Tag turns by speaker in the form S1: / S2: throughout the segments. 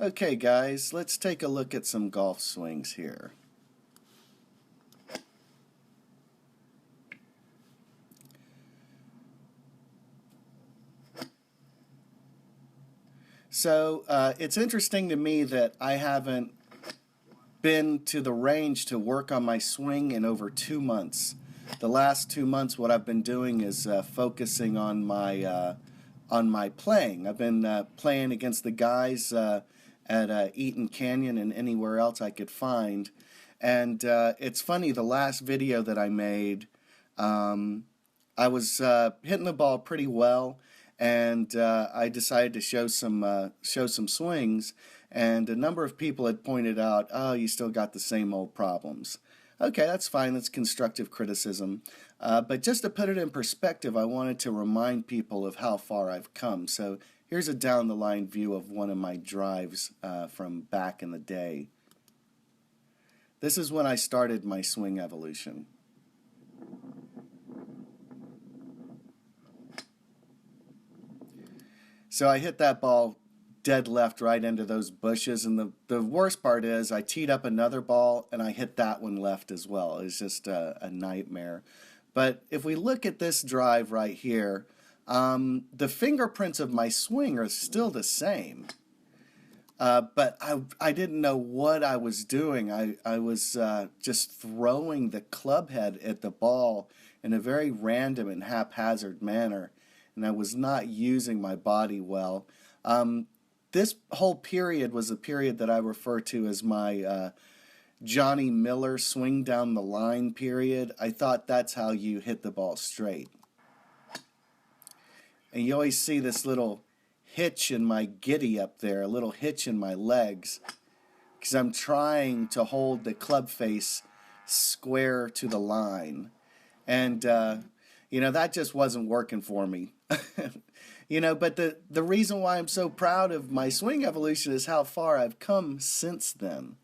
S1: Okay guys, let's take a look at some golf swings here. So it's interesting to me that I haven't been to the range to work on my swing in over 2 months. The last 2 months what I've been doing is focusing on my playing. I've been playing against the guys at Eaton Canyon and anywhere else I could find. And it's funny, the last video that I made, I was hitting the ball pretty well, and I decided to show some swings, and a number of people had pointed out, oh, you still got the same old problems. Okay, that's fine, that's constructive criticism. But just to put it in perspective, I wanted to remind people of how far I've come. So here's a down-the-line view of one of my drives from back in the day. This is when I started my swing evolution. So I hit that ball dead left right into those bushes, and the worst part is I teed up another ball and I hit that one left as well. It's just a nightmare. But if we look at this drive right here, the fingerprints of my swing are still the same. But I didn't know what I was doing. I was just throwing the club head at the ball in a very random and haphazard manner, and I was not using my body well. This whole period was a period that I refer to as my Johnny Miller swing down the line period. I thought that's how you hit the ball straight. And you always see this little hitch in my giddy up there, a little hitch in my legs, because I'm trying to hold the club face square to the line. And, you know, that just wasn't working for me. You know, but the reason why I'm so proud of my swing evolution is how far I've come since then.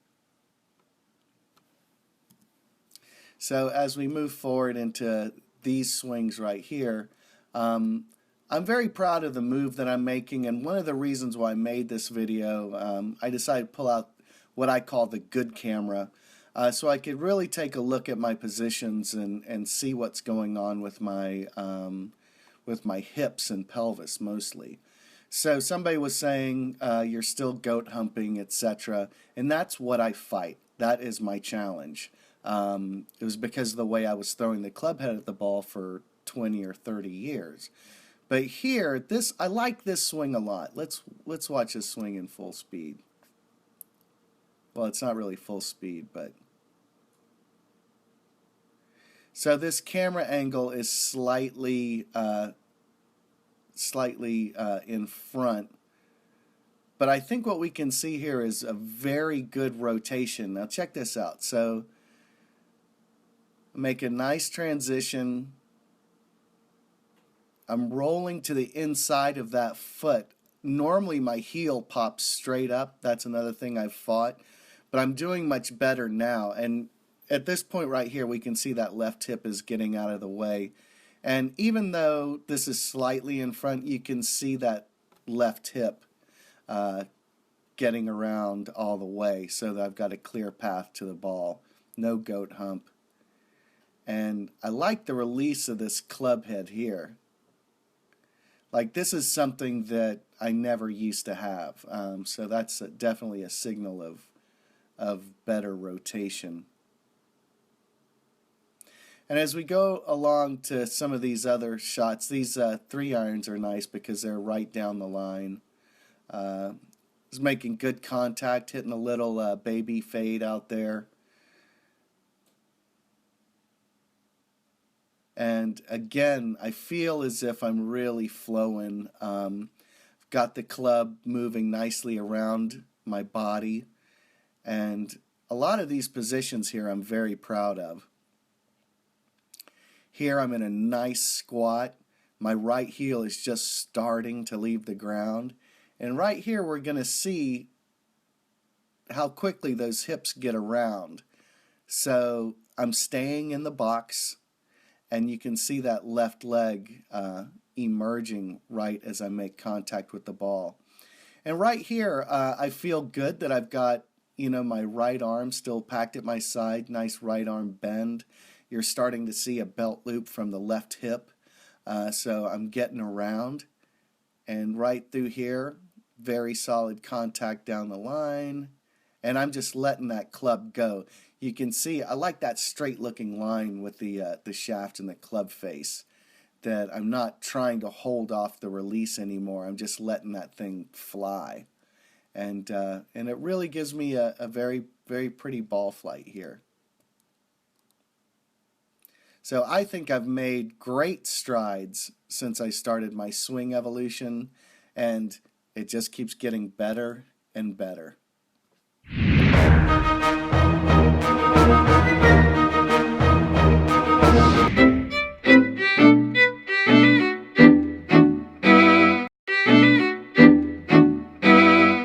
S1: So as we move forward into these swings right here, I'm very proud of the move that I'm making, and one of the reasons why I made this video, I decided to pull out what I call the good camera, so I could really take a look at my positions and see what's going on with my hips and pelvis mostly. So somebody was saying you're still goat humping, etc., and that's what I fight. That is my challenge. It was because of the way I was throwing the club head at the ball for 20 or 30 years. But here, I like this swing a lot. Let's watch this swing in full speed. Well, it's not really full speed, but so this camera angle is slightly in front. But I think what we can see here is a very good rotation. Now check this out. So make a nice transition. I'm rolling to the inside of that foot. Normally my heel pops straight up. That's another thing I've fought. But I'm doing much better now. And at this point right here, we can see that left hip is getting out of the way. And even though this is slightly in front, you can see that left hip getting around all the way so that I've got a clear path to the ball. No goat hump. And I like the release of this club head here. Like, this is something that I never used to have. So that's definitely a signal of better rotation. And as we go along to some of these other shots, these 3-irons are nice because they're right down the line. Is making good contact, hitting a little baby fade out there. And again, I feel as if I'm really flowing. Got the club moving nicely around my body. And a lot of these positions here I'm very proud of. Here I'm in a nice squat. My right heel is just starting to leave the ground. And right here we're going to see how quickly those hips get around. So I'm staying in the box, and you can see that left leg emerging right as I make contact with the ball. And right here I feel good that I've got, my right arm still packed at my side, nice right arm bend. You're starting to see a belt loop from the left hip. So I'm getting around. And right through here, very solid contact down the line. And I'm just letting that club go. You can see I like that straight looking line with the shaft and the club face. That I'm not trying to hold off the release anymore. I'm just letting that thing fly. And it really gives me a very, very pretty ball flight here. So I think I've made great strides since I started my swing evolution, and it just keeps getting better and better.